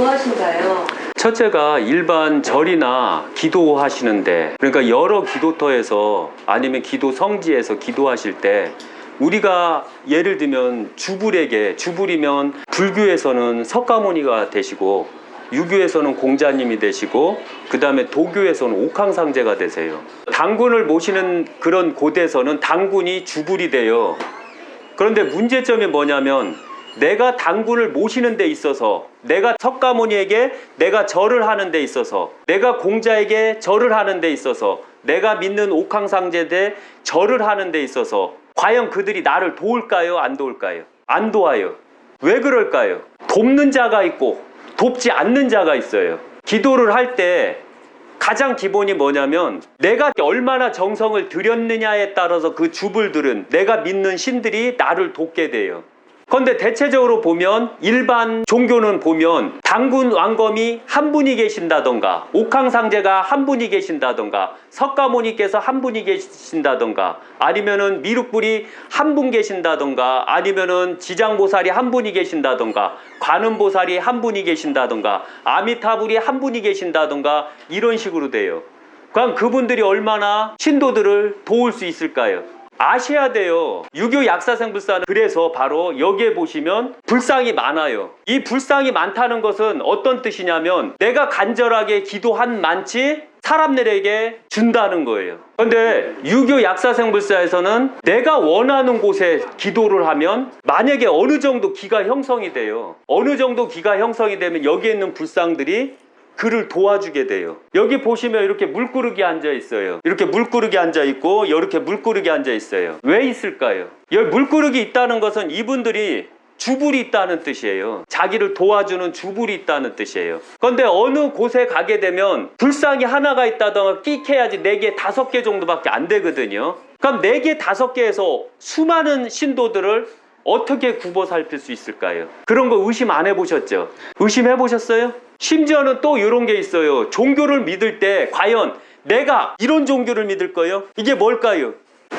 무엇인가요? 첫째가 일반 절이나 기도하시는데, 그러니까 여러 기도터에서 아니면 기도 성지에서 기도하실 때 우리가 예를 들면 주불이면 불교에서는 석가모니가 되시고 유교에서는 공자님이 되시고 그 다음에 도교에서는 옥황상제가 되세요. 당군을 모시는 그런 곳에서는 당군이 주불이 돼요. 그런데 문제점이 뭐냐면 내가 당군을 모시는 데 있어서, 내가 석가모니에게 내가 절을 하는 데 있어서, 내가 공자에게 절을 하는 데 있어서, 내가 믿는 옥황상제에 절을 하는 데 있어서 과연 그들이 나를 도울까요? 안 도울까요? 안 도와요. 왜 그럴까요? 돕는 자가 있고 돕지 않는 자가 있어요. 기도를 할 때 가장 기본이 뭐냐면 내가 얼마나 정성을 들였느냐에 따라서 그 주불들은, 내가 믿는 신들이 나를 돕게 돼요. 그런데 대체적으로 보면 일반 종교는 보면 당군 왕검이 한 분이 계신다던가, 옥황상제가 한 분이 계신다던가, 석가모니께서 한 분이 계신다던가, 아니면은 미륵불이 한 분 계신다던가, 아니면은 지장보살이 한 분이 계신다던가, 관음보살이 한 분이 계신다던가, 아미타불이 한 분이 계신다던가, 이런 식으로 돼요. 그럼 그분들이 얼마나 신도들을 도울 수 있을까요? 아셔야 돼요. 유교 약사생불사는 그래서 바로 여기에 보시면 불상이 많아요. 이 불상이 많다는 것은 어떤 뜻이냐면 내가 간절하게 기도한 만치 사람들에게 준다는 거예요. 그런데 유교 약사생불사에서는 내가 원하는 곳에 기도를 하면 만약에 어느 정도 기가 형성이 돼요. 어느 정도 기가 형성이 되면 여기에 있는 불상들이 그를 도와주게 돼요. 여기 보시면 이렇게 물구르기 앉아 있어요. 이렇게 물구르기 앉아 있고 이렇게 물구르기 앉아 있어요. 왜 있을까요? 여기 물구르기 있다는 것은 이분들이 주불이 있다는 뜻이에요. 자기를 도와주는 주불이 있다는 뜻이에요. 그런데 어느 곳에 가게 되면 불상이 하나가 있다던가 끽해야지 4개, 5개 정도밖에 안 되거든요. 그럼 4개, 5개에서 수많은 신도들을 어떻게 굽어 살필 수 있을까요? 그런 거 의심 안 해보셨죠? 의심해 보셨어요? 심지어는 또 이런 게 있어요. 종교를 믿을 때 과연 내가 이런 종교를 믿을 거예요? 이게 뭘까요?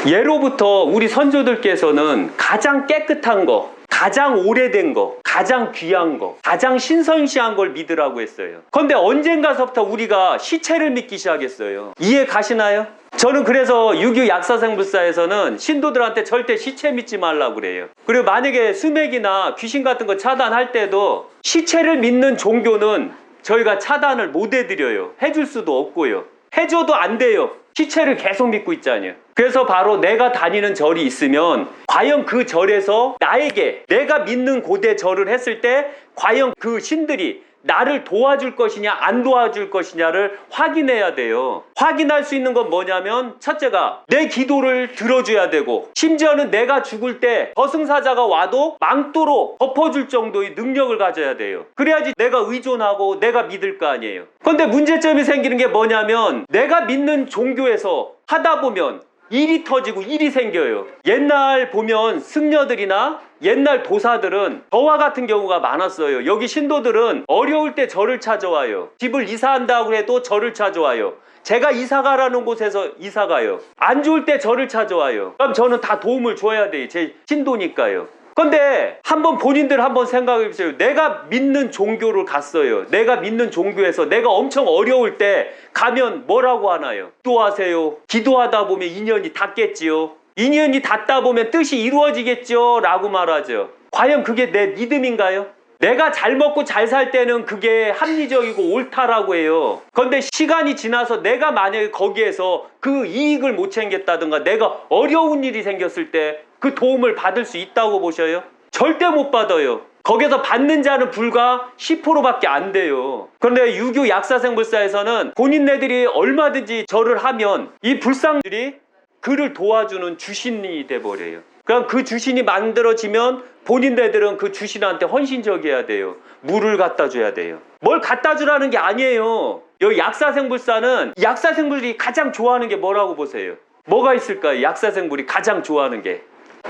예로부터 우리 선조들께서는 가장 깨끗한 거, 가장 오래된 거, 가장 귀한 거, 가장 신선시한 걸 믿으라고 했어요. 그런데 언젠가서부터 우리가 시체를 믿기 시작했어요. 이해 가시나요? 저는 그래서 유교 약사생불사에서는 신도들한테 절대 시체 믿지 말라고 그래요. 그리고 만약에 수맥이나 귀신 같은 거 차단할 때도 시체를 믿는 종교는 저희가 차단을 못 해드려요. 해줄 수도 없고요. 해줘도 안 돼요. 시체를 계속 믿고 있잖아요. 그래서 바로 내가 다니는 절이 있으면 과연 그 절에서 나에게, 내가 믿는 곳에 절을 했을 때 과연 그 신들이 나를 도와줄 것이냐 안 도와줄 것이냐를 확인해야 돼요. 확인할 수 있는 건 뭐냐면 첫째가 내 기도를 들어줘야 되고, 심지어는 내가 죽을 때 저승사자가 와도 망토로 덮어줄 정도의 능력을 가져야 돼요. 그래야지 내가 의존하고 내가 믿을 거 아니에요. 그런데 문제점이 생기는 게 뭐냐면 내가 믿는 종교에서 하다 보면 일이 터지고 일이 생겨요. 옛날 보면 승려들이나 옛날 도사들은 저와 같은 경우가 많았어요. 여기 신도들은 어려울 때 저를 찾아와요. 집을 이사한다고 해도 저를 찾아와요. 제가 이사가라는 곳에서 이사가요. 안 좋을 때 저를 찾아와요. 그럼 저는 다 도움을 줘야 돼요. 제 신도니까요. 근데 한번 본인들 한번 생각해 보세요. 내가 믿는 종교를 갔어요. 내가 믿는 종교에서 내가 엄청 어려울 때 가면 뭐라고 하나요? 기도하세요. 기도하다 보면 인연이 닿겠지요. 인연이 닿다 보면 뜻이 이루어지겠죠 라고 말하죠. 과연 그게 내 믿음인가요? 내가 잘 먹고 잘 살 때는 그게 합리적이고 옳다라고 해요. 그런데 시간이 지나서 내가 만약에 거기에서 그 이익을 못 챙겼다든가 내가 어려운 일이 생겼을 때 그 도움을 받을 수 있다고 보셔요? 절대 못 받아요. 거기서 받는 자는 불과 10%밖에 안 돼요. 그런데 유교 약사생불사에서는 본인네들이 얼마든지 절을 하면 이 불상들이 그를 도와주는 주신이 돼버려요. 그럼 그 주신이 만들어지면 본인네들은 그 주신한테 헌신적이어야 돼요. 물을 갖다 줘야 돼요. 뭘 갖다 주라는 게 아니에요. 여기 약사생불사는 약사생불이 가장 좋아하는 게 뭐라고 보세요? 뭐가 있을까요? 약사생불이 가장 좋아하는 게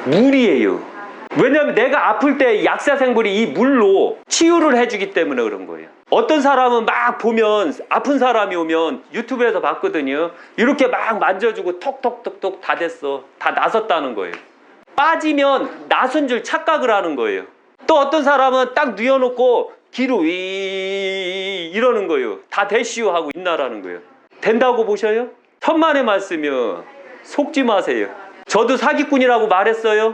물이에요. 왜냐하면 내가 아플 때 약사생불이 이 물로 치유를 해주기 때문에 그런 거예요. 어떤 사람은 막 보면 아픈 사람이 오면 유튜브에서 봤거든요. 이렇게 막 만져주고 톡톡톡톡 다 됐어. 다 나섰다는 거예요. 빠지면 나선 줄 착각을 하는 거예요. 또 어떤 사람은 딱 뉘어놓고 기로 윙 이러는 거예요. 다 됐시오 하고 있나라는 거예요. 된다고 보셔요? 천만의 말씀이요. 속지 마세요. 저도 사기꾼이라고 말했어요.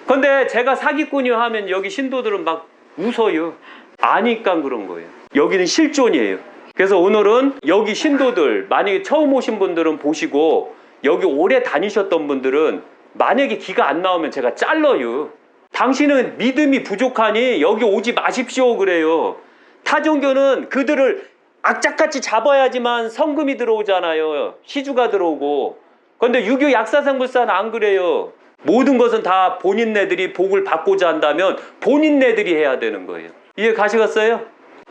근데 제가 사기꾼이요 하면 여기 신도들은 막 웃어요. 아니까 그런 거예요. 여기는 실존이에요. 그래서 오늘은 여기 신도들, 만약에 처음 오신 분들은 보시고, 여기 오래 다니셨던 분들은 만약에 기가 안 나오면 제가 잘라요. 당신은 믿음이 부족하니 여기 오지 마십시오 그래요. 타종교는 그들을 악착같이 잡아야지만 성금이 들어오잖아요. 시주가 들어오고. 그런데 유교 약사생불사는 안 그래요. 모든 것은 다 본인네들이 복을 받고자 한다면 본인네들이 해야 되는 거예요. 이해 가시겠어요?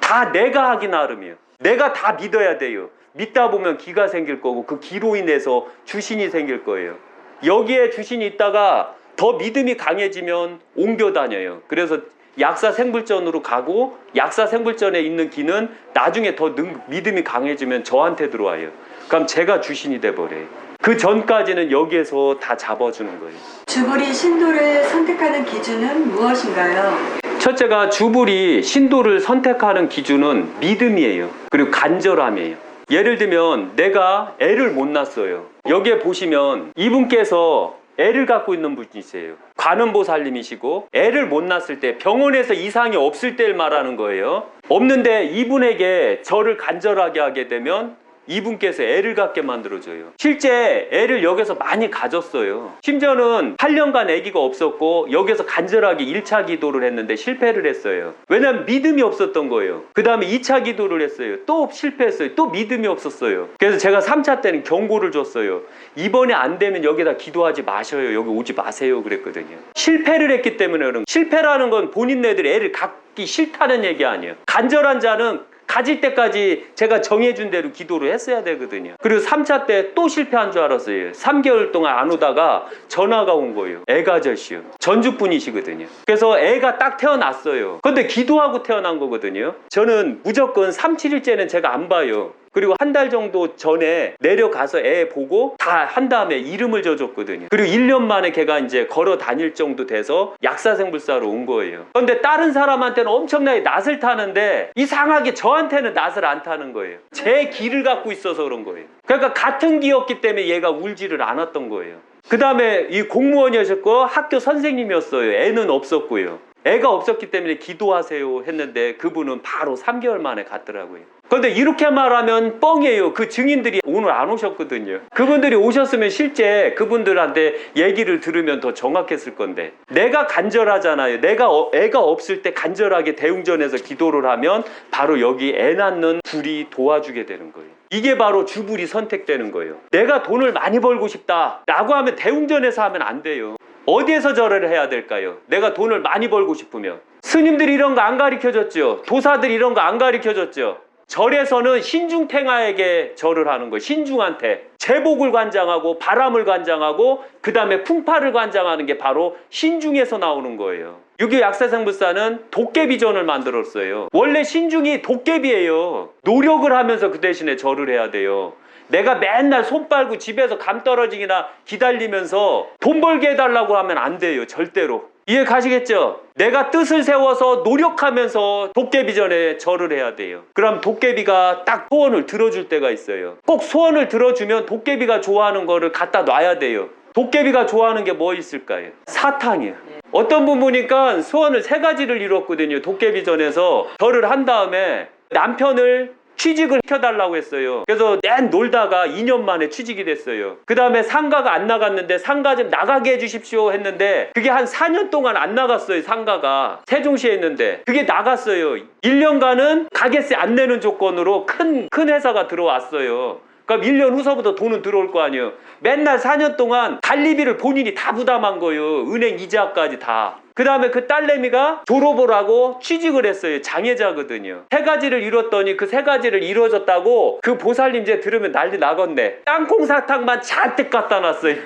다 내가 하기 나름이에요. 내가 다 믿어야 돼요. 믿다 보면 기가 생길 거고 그 기로 인해서 주신이 생길 거예요. 여기에 주신이 있다가 더 믿음이 강해지면 옮겨 다녀요. 그래서 약사생불전으로 가고 약사생불전에 있는 기는 나중에 더 믿음이 강해지면 저한테 들어와요. 그럼 제가 주신이 돼버려요. 그 전까지는 여기에서 다 잡아주는 거예요. 주불이 신도를 선택하는 기준은 무엇인가요? 첫째가 주불이 신도를 선택하는 기준은 믿음이에요. 그리고 간절함이에요. 예를 들면 내가 애를 못 낳았어요. 여기에 보시면 이분께서 애를 갖고 있는 분이세요. 관음보살님이시고 애를 못 낳았을 때 병원에서 이상이 없을 때를 말하는 거예요. 없는데 이분에게 저를 간절하게 하게 되면 이분께서 애를 갖게 만들어줘요. 실제 애를 여기서 많이 가졌어요. 심지어는 8년간 아기가 없었고 여기서 간절하게 1차 기도를 했는데 실패를 했어요. 왜냐하면 믿음이 없었던 거예요. 그 다음에 2차 기도를 했어요. 또 실패했어요. 또 믿음이 없었어요. 그래서 제가 3차 때는 경고를 줬어요. 이번에 안 되면 여기다 기도하지 마셔요. 여기 오지 마세요 그랬거든요. 실패를 했기 때문에 그런 거예요. 실패라는 건 본인네들이 애를 갖기 싫다는 얘기 아니에요. 간절한 자는 가질 때까지 제가 정해준 대로 기도를 했어야 되거든요. 그리고 3차 때 또 실패한 줄 알았어요. 3개월 동안 안 오다가 전화가 온 거예요. 애가 젖이요. 전주분이시거든요. 그래서 애가 딱 태어났어요. 근데 기도하고 태어난 거거든요. 저는 무조건 3, 7일째는 제가 안 봐요. 그리고 한 달 정도 전에 내려가서 애 보고 다 한 다음에 이름을 져줬거든요. 그리고 1년 만에 걔가 이제 걸어 다닐 정도 돼서 약사생불사로 온 거예요. 그런데 다른 사람한테는 엄청나게 낯을 타는데 이상하게 저한테는 낯을 안 타는 거예요. 제 기를 갖고 있어서 그런 거예요. 그러니까 같은 기였기 때문에 얘가 울지를 않았던 거예요. 그 다음에 이 공무원이었고 학교 선생님이었어요. 애는 없었고요. 애가 없었기 때문에 기도하세요 했는데 그분은 바로 3개월 만에 갔더라고요. 그런데 이렇게 말하면 뻥이에요. 그 증인들이 오늘 안 오셨거든요. 그분들이 오셨으면 실제 그분들한테 얘기를 들으면 더 정확했을 건데 내가 간절하잖아요. 내가 애가 없을 때 간절하게 대웅전에서 기도를 하면 바로 여기 애 낳는 불이 도와주게 되는 거예요. 이게 바로 주불이 선택되는 거예요. 내가 돈을 많이 벌고 싶다 라고 하면 대웅전에서 하면 안 돼요. 어디에서 절을 해야 될까요? 내가 돈을 많이 벌고 싶으면. 스님들이 이런 거 안 가르쳐줬죠. 도사들이 이런 거 안 가르쳐줬죠. 절에서는 신중탱아에게 절을 하는 거예요. 신중한테. 제복을 관장하고 바람을 관장하고 그 다음에 풍파를 관장하는 게 바로 신중에서 나오는 거예요. 유교 약사생불사는 도깨비전을 만들었어요. 원래 신중이 도깨비예요. 노력을 하면서 그 대신에 절을 해야 돼요. 내가 맨날 손 빨고 집에서 감 떨어지기나 기다리면서 돈 벌게 해달라고 하면 안 돼요. 절대로. 이해 가시겠죠? 내가 뜻을 세워서 노력하면서 도깨비전에 절을 해야 돼요. 그럼 도깨비가 딱 소원을 들어줄 때가 있어요. 꼭 소원을 들어주면 도깨비가 좋아하는 거를 갖다 놔야 돼요. 도깨비가 좋아하는 게 뭐 있을까요? 사탕이에요. 어떤 분 보니까 소원을 3가지를 이뤘거든요. 도깨비전에서 절을 한 다음에 남편을 취직을 시켜달라고 했어요. 그래서 놀다가 2년 만에 취직이 됐어요. 그 다음에 상가가 안 나갔는데 상가 좀 나가게 해주십시오 했는데 그게 한 4년 동안 안 나갔어요. 상가가 세종시에 있는데 그게 나갔어요. 1년간은 가게세 안 내는 조건으로 큰 회사가 들어왔어요. 그럼 1년 후서부터 돈은 들어올 거 아니에요. 맨날 4년 동안 관리비를 본인이 다 부담한 거예요. 은행 이자까지 다. 그 다음에 그 딸내미가 졸업을 하고 취직을 했어요. 장애자거든요. 3가지를 이뤘더니 그 3가지를 이루어졌다고 그 보살님 들으면 난리 나겠네. 땅콩 사탕만 잔뜩 갖다 놨어요.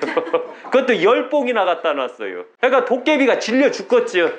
그것도 10봉이나 갖다 놨어요. 그러니까 도깨비가 질려 죽겠죠.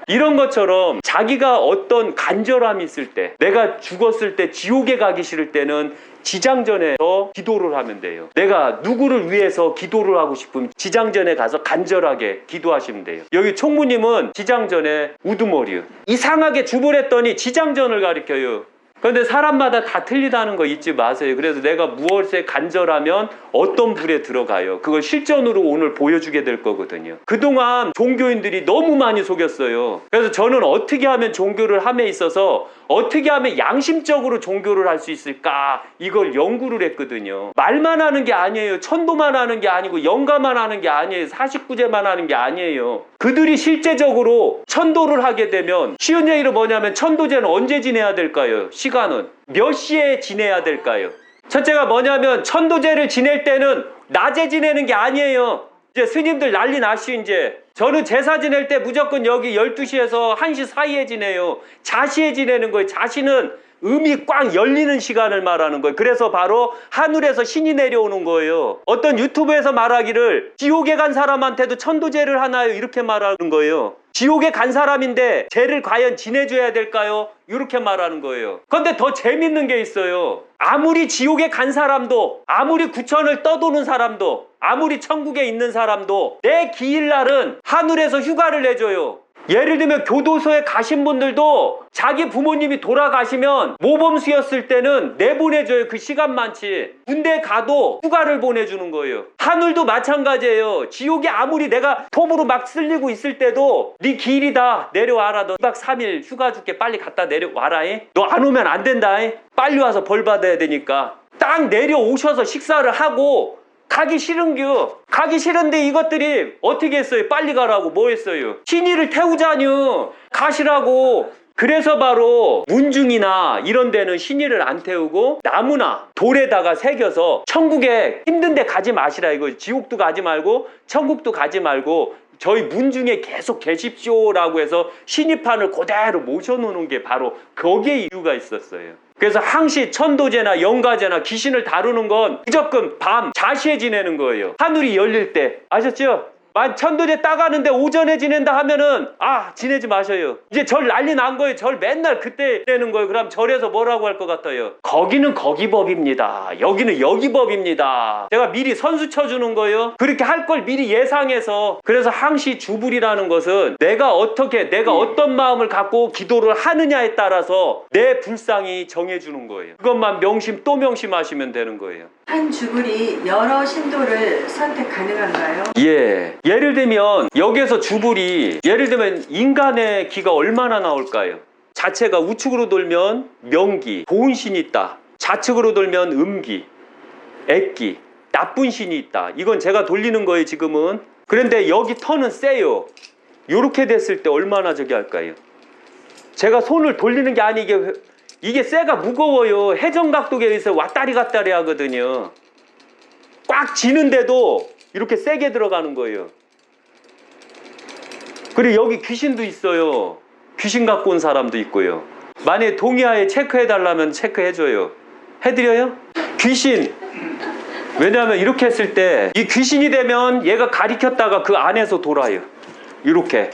이런 것처럼 자기가 어떤 간절함이 있을 때, 내가 죽었을 때 지옥에 가기 싫을 때는 지장전에서 기도를 하면 돼요. 내가 누구를 위해서 기도를 하고 싶으면 지장전에 가서 간절하게 기도하시면 돼요. 여기 총무님은 지장전에 우두머리요. 이상하게 주불했더니 지장전을 가리켜요. 그런데 사람마다 다 틀리다는 거 잊지 마세요. 그래서 내가 무엇에 간절하면 어떤 불에 들어가요. 그걸 실전으로 오늘 보여주게 될 거거든요. 그동안 종교인들이 너무 많이 속였어요. 그래서 저는 어떻게 하면 종교를 함에 있어서 어떻게 하면 양심적으로 종교를 할 수 있을까, 이걸 연구를 했거든요. 말만 하는 게 아니에요. 천도만 하는 게 아니고 영가만 하는 게 아니에요. 49제만 하는 게 아니에요. 그들이 실제적으로 천도를 하게 되면, 쉬운 얘기로 뭐냐면 천도제는 언제 지내야 될까요? 시간은 몇 시에 지내야 될까요? 첫째가 뭐냐면 천도제를 지낼 때는 낮에 지내는 게 아니에요. 이제 스님들 난리 나시. 이제 저는 제사 지낼 때 무조건 여기 12시에서 1시 사이에 지내요. 자시에 지내는 거예요. 자시는 음이 꽉 열리는 시간을 말하는 거예요. 그래서 바로 하늘에서 신이 내려오는 거예요. 어떤 유튜브에서 말하기를 지옥에 간 사람한테도 천도제를 하나요? 이렇게 말하는 거예요. 지옥에 간 사람인데 죄를 과연 지내줘야 될까요? 이렇게 말하는 거예요. 그런데 더 재밌는 게 있어요. 아무리 지옥에 간 사람도, 아무리 구천을 떠도는 사람도, 아무리 천국에 있는 사람도 내 기일날은 하늘에서 휴가를 내줘요. 예를 들면 교도소에 가신 분들도 자기 부모님이 돌아가시면 모범수였을 때는 내보내줘요. 그 시간만치. 군대 가도 휴가를 보내주는 거예요. 하늘도 마찬가지예요. 지옥에 아무리 내가 톱으로 막 쓸리고 있을 때도 네 기일이다, 내려와라. 너 2박 3일 휴가 줄게. 빨리 갔다 내려와라. 너 안 오면 안 된다. 빨리 와서 벌 받아야 되니까. 딱 내려오셔서 식사를 하고 가기 싫은겨. 가기 싫은데 이것들이 어떻게 했어요? 빨리 가라고. 뭐 했어요? 신이를 태우자뇨. 가시라고. 그래서 바로 문중이나 이런 데는 신이를 안 태우고 나무나 돌에다가 새겨서 천국에 힘든 데 가지 마시라 이거. 지옥도 가지 말고 천국도 가지 말고 저희 문중에 계속 계십시오라고 해서 신입판을 그대로 모셔놓는 게 바로 거기에 이유가 있었어요. 그래서 항시 천도제나 영가제나 귀신을 다루는 건 무조건 밤 자시에 지내는 거예요. 하늘이 열릴 때. 아셨죠? 천도제 따가는데 오전에 지낸다 하면은 지내지 마셔요. 이제 절 난리 난 거예요. 절 맨날 그때 지내는 거예요. 그럼 절에서 뭐라고 할 것 같아요? 거기는 거기 법입니다. 여기는 여기 법입니다. 제가 미리 선수 쳐주는 거예요. 그렇게 할 걸 미리 예상해서. 그래서 항시 주불이라는 것은 내가 어떤 마음을 갖고 기도를 하느냐에 따라서 내 불상이 정해주는 거예요. 그것만 또 명심하시면 되는 거예요. 한 주불이 여러 신도를 선택 가능한가요? 예. 예를 들면 여기에서 주불이, 예를 들면 인간의 기가 얼마나 나올까요? 자체가 우측으로 돌면 명기, 좋은 신이 있다. 좌측으로 돌면 음기, 액기, 나쁜 신이 있다. 이건 제가 돌리는 거예요 지금은. 그런데 여기 턴은 세요. 이렇게 됐을 때 얼마나 저기 할까요? 제가 손을 돌리는 게 아니, 이게 쇠가 무거워요. 회전각도에 의해서 왔다리 갔다리 하거든요. 꽉 쥐는데도 이렇게 세게 들어가는 거예요. 그리고 여기 귀신도 있어요. 귀신 갖고 온 사람도 있고요. 만약에 동의하에 체크해달라면 체크해줘요. 해드려요? 귀신. 왜냐하면 이렇게 했을 때 이 귀신이 되면 얘가 가리켰다가 그 안에서 돌아요. 이렇게.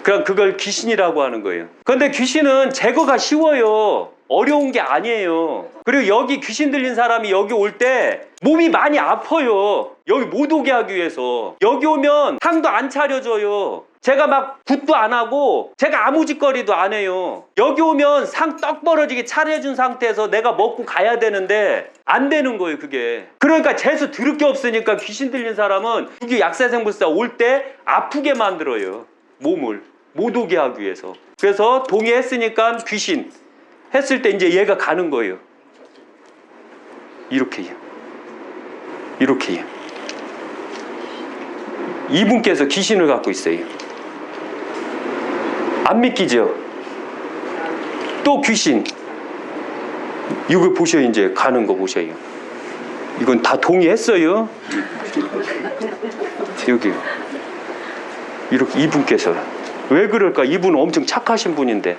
그럼 그걸 귀신이라고 하는 거예요. 그런데 귀신은 제거가 쉬워요. 어려운 게 아니에요. 그리고 여기 귀신 들린 사람이 여기 올 때 몸이 많이 아파요. 여기 못 오게 하기 위해서. 여기 오면 상도 안 차려줘요. 제가 막 굿도 안 하고 제가 아무 짓거리도 안 해요. 여기 오면 상 떡 벌어지게 차려준 상태에서 내가 먹고 가야 되는데 안 되는 거예요 그게. 그러니까 재수 들을 게 없으니까 귀신 들린 사람은 여기 약사생불사 올 때 아프게 만들어요. 몸을 못 오게 하기 위해서. 그래서 동의했으니까 귀신 했을 때 이제 얘가 가는 거예요. 이렇게요. 이렇게요. 이분께서 귀신을 갖고 있어요. 안 믿기죠? 또 귀신. 이거 보셔요. 이제 가는 거 보셔요. 이건 다 동의했어요. 여기요. 이렇게 이분께서. 왜 그럴까? 이분은 엄청 착하신 분인데,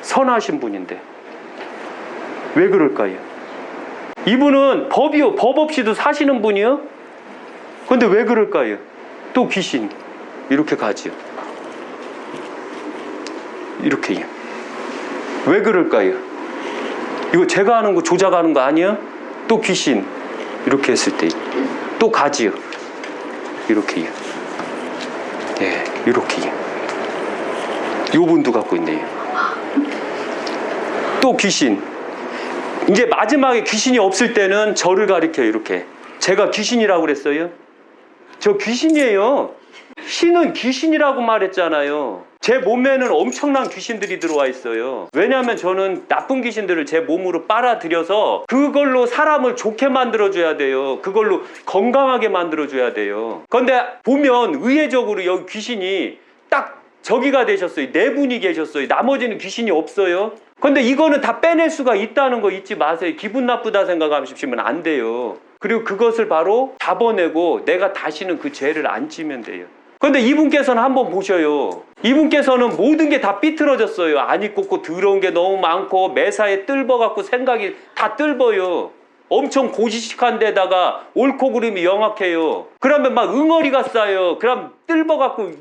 선하신 분인데 왜 그럴까요? 이분은 법 없이도 사시는 분이요? 근데 왜 그럴까요? 또 귀신 이렇게 가지요. 이렇게요. 왜 그럴까요? 이거 제가 하는 거 조작하는 거 아니에요? 또 귀신 이렇게 했을 때 또 가지요. 이렇게요. 예, 이렇게요. 요 분도 갖고 있네요. 또 귀신. 이제 마지막에 귀신이 없을 때는 저를 가리켜요. 이렇게. 제가 귀신이라고 그랬어요? 저 귀신이에요. 신은 귀신이라고 말했잖아요. 제 몸에는 엄청난 귀신들이 들어와 있어요. 왜냐하면 저는 나쁜 귀신들을 제 몸으로 빨아들여서 그걸로 사람을 좋게 만들어줘야 돼요. 그걸로 건강하게 만들어줘야 돼요. 그런데 보면 의외적으로 여기 귀신이 딱 저기가 되셨어요. 네 분이 계셨어요. 나머지는 귀신이 없어요. 근데 이거는 다 빼낼 수가 있다는 거 잊지 마세요. 기분 나쁘다 생각하시면 안 돼요. 그리고 그것을 바로 잡아내고 내가 다시는 그 죄를 안 지면 돼요. 근데 이분께서는 한번 보셔요. 이분께서는 모든 게 다 삐뚤어졌어요. 안이 꽂고 더러운 게 너무 많고 매사에 뜰버갖고 생각이 다 뜰버요. 엄청 고지식한 데다가 옳고 그름이 영악해요. 그러면 막 응어리가 쌓여. 그럼 뜰버갖고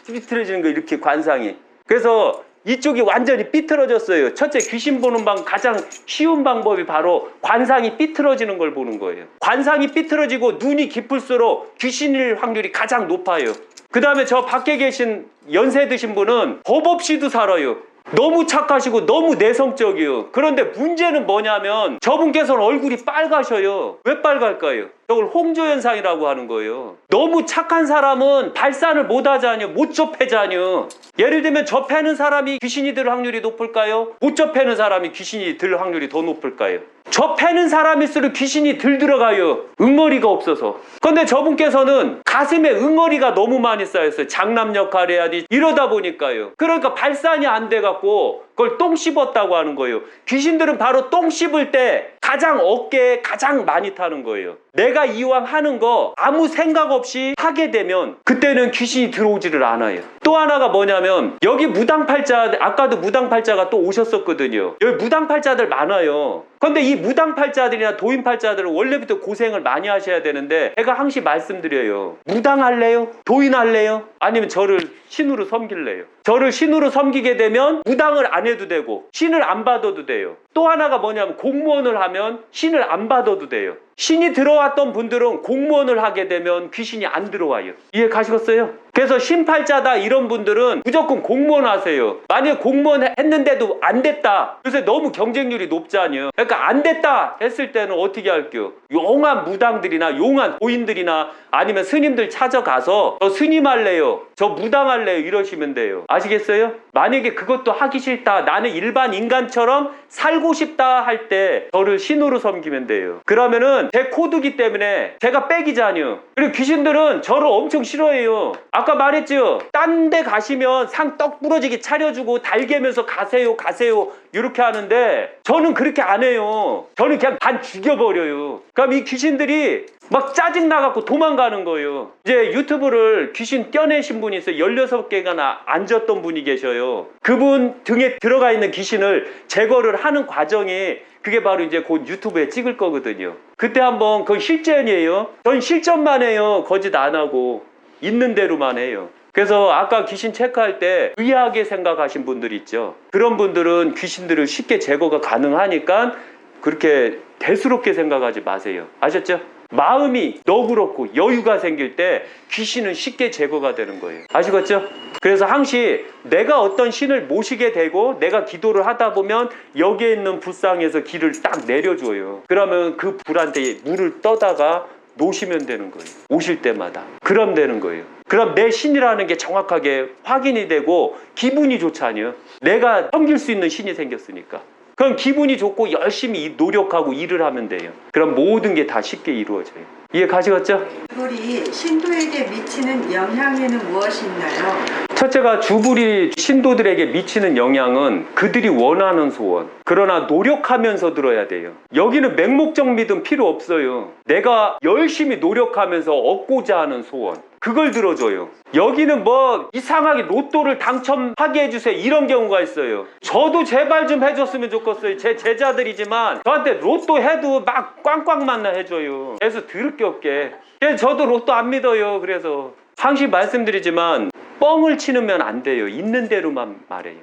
삐뚤어지는 거 이렇게 관상이. 그래서 이쪽이 완전히 삐뚤어졌어요. 첫째, 귀신 보는 가장 쉬운 방법이 바로 관상이 삐뚤어지는 걸 보는 거예요. 관상이 삐뚤어지고 눈이 깊을수록 귀신일 확률이 가장 높아요. 그 다음에 저 밖에 계신 연세 드신 분은 법 없이도 살아요. 너무 착하시고 너무 내성적이요. 그런데 문제는 뭐냐면 저분께서는 얼굴이 빨가셔요. 왜 빨갈까요? 저걸 홍조현상이라고 하는 거예요. 너무 착한 사람은 발산을 못 하자뇨. 못 접해자뇨. 예를 들면 접해는 사람이 귀신이 들 확률이 높을까요? 못 접해는 사람이 귀신이 들 확률이 더 높을까요? 접해는 사람일수록 귀신이 들 들어가요. 응어리가 없어서. 그런데 저분께서는 가슴에 응어리가 너무 많이 쌓였어요. 장남 역할 해야지 이러다 보니까요. 그러니까 발산이 안 돼갖고 그걸 똥 씹었다고 하는 거예요. 귀신들은 바로 똥 씹을 때 가장 어깨에 가장 많이 타는 거예요. 내가 이왕 하는 거 아무 생각 없이 하게 되면 그때는 귀신이 들어오지를 않아요. 또 하나가 뭐냐면 여기 무당팔자, 아까도 무당팔자가 또 오셨었거든요. 여기 무당팔자들 많아요. 그런데 이 무당팔자들이나 도인팔자들은 원래부터 고생을 많이 하셔야 되는데 제가 항상 말씀드려요. 무당할래요? 도인할래요? 아니면 저를 신으로 섬길래요? 저를 신으로 섬기게 되면 무당을 안 해도 되고 신을 안 받아도 돼요. 또 하나가 뭐냐면 공무원을 하면 신을 안 받아도 돼요. 신이 들어왔던 분들은 공무원을 하게 되면 귀신이 안 들어와요. 이해 가시겠어요? 그래서 신팔자다 이런 분들은 무조건 공무원 하세요. 만약에 공무원 했는데도 안 됐다. 요새 너무 경쟁률이 높잖아요. 그러니까 안 됐다 했을 때는 어떻게 할게요? 용한 무당들이나 용한 도인들이나 아니면 스님들 찾아가서 저 스님 할래요, 저 무당 할래요 이러시면 돼요. 아시겠어요? 만약에 그것도 하기 싫다, 나는 일반 인간처럼 살고 싶다 할 때 저를 신으로 섬기면 돼요. 그러면은 제 코드기 때문에 제가 빼기잖아요. 그리고 귀신들은 저를 엄청 싫어해요. 아까 말했죠. 딴 데 가시면 상 떡 부러지게 차려주고 달개면서 가세요 가세요 이렇게 하는데 저는 그렇게 안 해요. 저는 그냥 반 죽여버려요. 그럼 이 귀신들이 막 짜증나갖고 도망가는 거예요. 이제 유튜브를 귀신 떼어내신 분이 있어요. 16개가 앉았던 분이 계셔요. 그분 등에 들어가 있는 귀신을 제거를 하는 과정이 그게 바로 이제 곧 유튜브에 찍을 거거든요. 그때 한번 그건 실전이에요. 전 실전만 해요. 거짓 안 하고 있는 대로만 해요. 그래서 아까 귀신 체크할 때 의아하게 생각하신 분들 있죠. 그런 분들은 귀신들을 쉽게 제거가 가능하니까 그렇게 대수롭게 생각하지 마세요. 아셨죠? 마음이 너그럽고 여유가 생길 때 귀신은 쉽게 제거가 되는 거예요. 아시겠죠? 그래서 항시 내가 어떤 신을 모시게 되고 내가 기도를 하다 보면 여기에 있는 불상에서 길을 딱 내려줘요. 그러면 그 불한테 물을 떠다가 놓으시면 되는 거예요. 오실 때마다. 그럼 되는 거예요. 그럼 내 신이라는 게 정확하게 확인이 되고 기분이 좋잖아요. 내가 섬길 수 있는 신이 생겼으니까. 그럼 기분이 좋고 열심히 노력하고 일을 하면 돼요. 그럼 모든 게 다 쉽게 이루어져요. 이해 가시겠죠? 주불이 신도에게 미치는 영향에는 무엇이 있나요? 첫째가 주불이 신도들에게 미치는 영향은 그들이 원하는 소원. 그러나 노력하면서 들어야 돼요. 여기는 맹목적 믿음 필요 없어요. 내가 열심히 노력하면서 얻고자 하는 소원. 그걸 들어줘요. 여기는 뭐 이상하게 로또를 당첨하게 해주세요 이런 경우가 있어요. 저도 제발 좀 해줬으면 좋겠어요. 제 제자들이지만 저한테 로또 해도 막 꽝꽝만 해줘요. 그래서 들을 게 없게. 그래서 저도 로또 안 믿어요. 그래서 항상 말씀드리지만 뻥을 치면 안 돼요. 있는 대로만 말해요.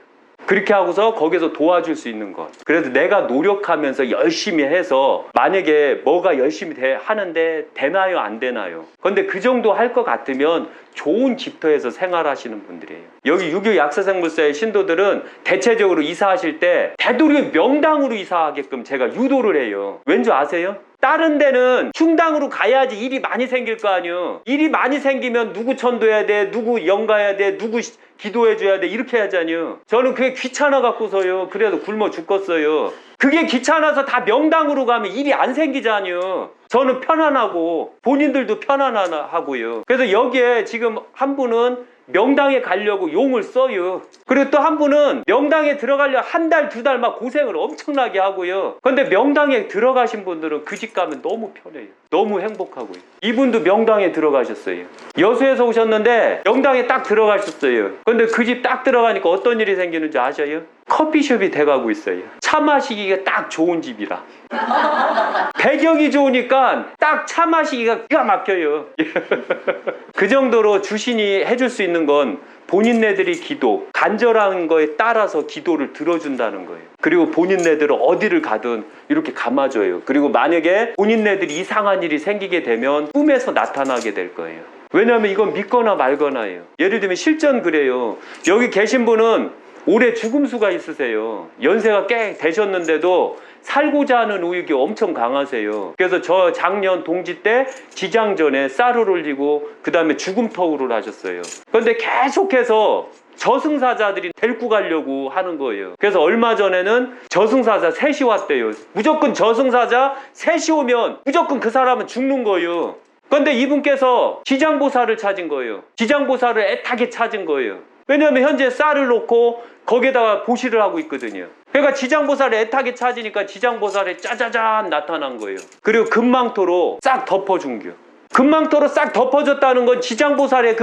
그렇게 하고서 거기서 도와줄 수 있는 것. 그래서 내가 노력하면서 열심히 해서 만약에 뭐가 열심히 하는데 되나요 안 되나요? 근데 그 정도 할 것 같으면 좋은 집터에서 생활하시는 분들이에요. 여기 유교 약사생물사의 신도들은 대체적으로 이사하실 때 되도록 명당으로 이사하게끔 제가 유도를 해요. 왠지 아세요? 다른 데는 흉당으로 가야지 일이 많이 생길 거 아니에요. 일이 많이 생기면 누구 천도해야 돼, 누구 영가해야 돼, 누구 기도해줘야 돼, 이렇게 하잖아요. 저는 그게 귀찮아 갖고서요. 그래도 굶어 죽겠어요. 그게 귀찮아서 다 명당으로 가면 일이 안 생기잖아요. 저는 편안하고 본인들도 편안하고요. 그래서 여기에 지금 한 분은 명당에 가려고 용을 써요. 그리고 또 한 분은 명당에 들어가려 한 달, 두 달 막 고생을 엄청나게 하고요. 근데 명당에 들어가신 분들은 그 집 가면 너무 편해요. 너무 행복하고요. 이분도 명당에 들어가셨어요. 여수에서 오셨는데 명당에 딱 들어가셨어요. 근데 그 집 딱 들어가니까 어떤 일이 생기는지 아셔요? 커피숍이 돼가고 있어요. 차 마시기가 딱 좋은 집이라. 배경이 좋으니까 딱 차 마시기가 기가 막혀요. 그 정도로 주신이 해줄 수 있는 건 본인네들이 기도, 간절한 거에 따라서 기도를 들어준다는 거예요. 그리고 본인네들은 어디를 가든 이렇게 감아줘요. 그리고 만약에 본인네들이 이상한 일이 생기게 되면 꿈에서 나타나게 될 거예요. 왜냐하면 이건 믿거나 말거나예요. 예를 들면 실전 그래요. 여기 계신 분은 올해 죽음수가 있으세요. 연세가 꽤 되셨는데도 살고자 하는 의욕이 엄청 강하세요. 그래서 저 작년 동지 때 지장전에 쌀을 올리고 그 다음에 죽음터울을 하셨어요. 그런데 계속해서 저승사자들이 데리고 가려고 하는 거예요. 그래서 얼마 전에는 저승사자 셋이 왔대요. 무조건 저승사자 셋이 오면 무조건 그 사람은 죽는 거예요. 그런데 이분께서 지장보살을 찾은 거예요. 지장보살을 애타게 찾은 거예요. 왜냐하면 현재 쌀을 놓고 거기에다가 보시를 하고 있거든요. 그러니까 지장보살을 애타게 찾으니까 지장보살이 짜자잔 나타난 거예요. 그리고 금망토로 싹 덮어준 겨. 금망토로 싹 덮어졌다는 건 지장보살의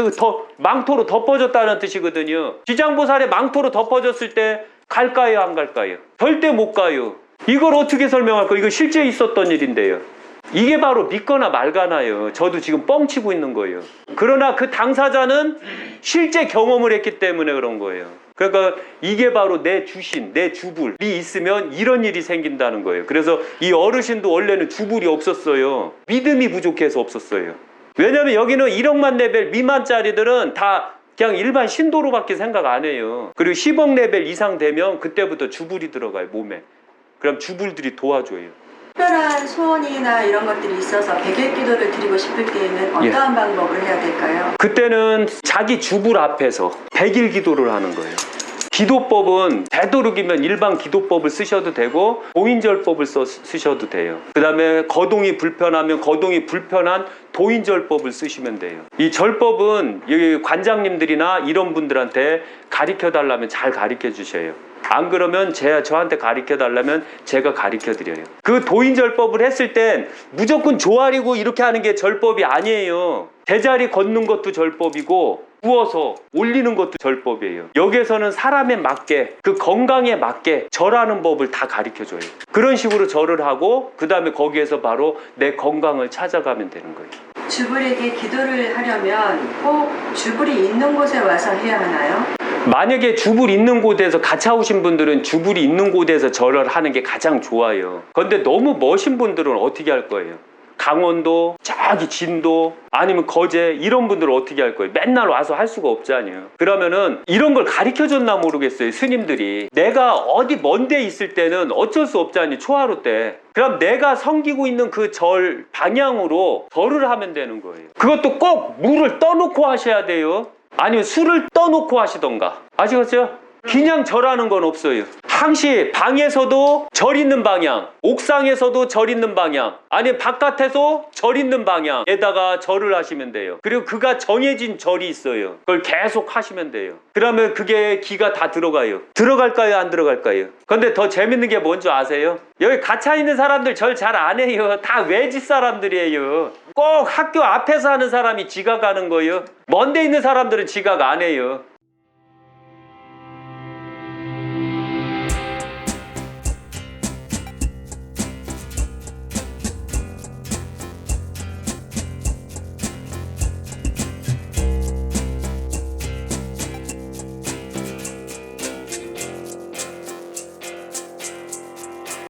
망토로 덮어졌다는 뜻이거든요. 지장보살의 망토로 덮어졌을 때 갈까요 안 갈까요? 절대 못 가요. 이걸 어떻게 설명할까요? 이거 실제 있었던 일인데요. 이게 바로 믿거나 말거나요. 저도 지금 뻥치고 있는 거예요. 그러나 그 당사자는 실제 경험을 했기 때문에 그런 거예요. 그러니까 이게 바로 내 주신, 내 주불이 있으면 이런 일이 생긴다는 거예요. 그래서 이 어르신도 원래는 주불이 없었어요. 믿음이 부족해서 없었어요. 왜냐하면 여기는 1억만 레벨 미만짜리들은 다 그냥 일반 신도로밖에 생각 안 해요. 그리고 10억 레벨 이상 되면 그때부터 주불이 들어가요, 몸에. 그럼 주불들이 도와줘요. 특별한 소원이나 이런 것들이 있어서 백일 기도를 드리고 싶을 때에는 어떠한 방법을 해야 될까요? 그때는 자기 주불 앞에서 백일 기도를 하는 거예요. 기도법은 되도록이면 일반 기도법을 쓰셔도 되고 도인절법을 쓰셔도 돼요. 그 다음에 거동이 불편하면 거동이 불편한 도인절법을 쓰시면 돼요. 이 절법은 여기 관장님들이나 이런 분들한테 가르쳐 달라면 잘 가르쳐 주셔요. 안 그러면 저한테 가르쳐 달라면 제가 가르쳐 드려요. 그 도인절법을 했을 땐 무조건 조아리고 이렇게 하는 게 절법이 아니에요. 제자리 걷는 것도 절법이고 누워서 올리는 것도 절법이에요. 여기에서는 사람에 맞게 그 건강에 맞게 절하는 법을 다 가르쳐 줘요. 그런 식으로 절을 하고 그 다음에 거기에서 바로 내 건강을 찾아가면 되는 거예요. 주불에게 기도를 하려면 꼭 주불이 있는 곳에 와서 해야 하나요? 만약에 주불 있는 곳에서 가차 오신 분들은 주불이 있는 곳에서 절을 하는 게 가장 좋아요. 그런데 너무 멋진 분들은 어떻게 할 거예요? 강원도, 저기 진도, 아니면 거제 이런 분들은 어떻게 할 거예요? 맨날 와서 할 수가 없잖아요. 그러면은 이런 걸 가르쳐줬나 모르겠어요, 스님들이. 내가 어디 먼 데 있을 때는 어쩔 수 없잖아요, 초하루 때. 그럼 내가 섬기고 있는 그 절 방향으로 절을 하면 되는 거예요. 그것도 꼭 물을 떠놓고 하셔야 돼요. 아니면 술을 떠놓고 하시던가. 아시겠어요? 그냥 절하는 건 없어요. 항시 방에서도 절 있는 방향, 옥상에서도 절 있는 방향, 아니면 바깥에서 절 있는 방향에다가 절을 하시면 돼요. 그리고 그가 정해진 절이 있어요. 그걸 계속 하시면 돼요. 그러면 그게 기가 다 들어가요. 들어갈까요? 안 들어갈까요? 근데 더 재밌는 게 뭔지 아세요? 여기 갇혀 있는 사람들 절 잘 안 해요. 다 외지 사람들이에요. 꼭 학교 앞에서 하는 사람이 지각 하는 거예요. 먼 데 있는 사람들은 지각 안 해요.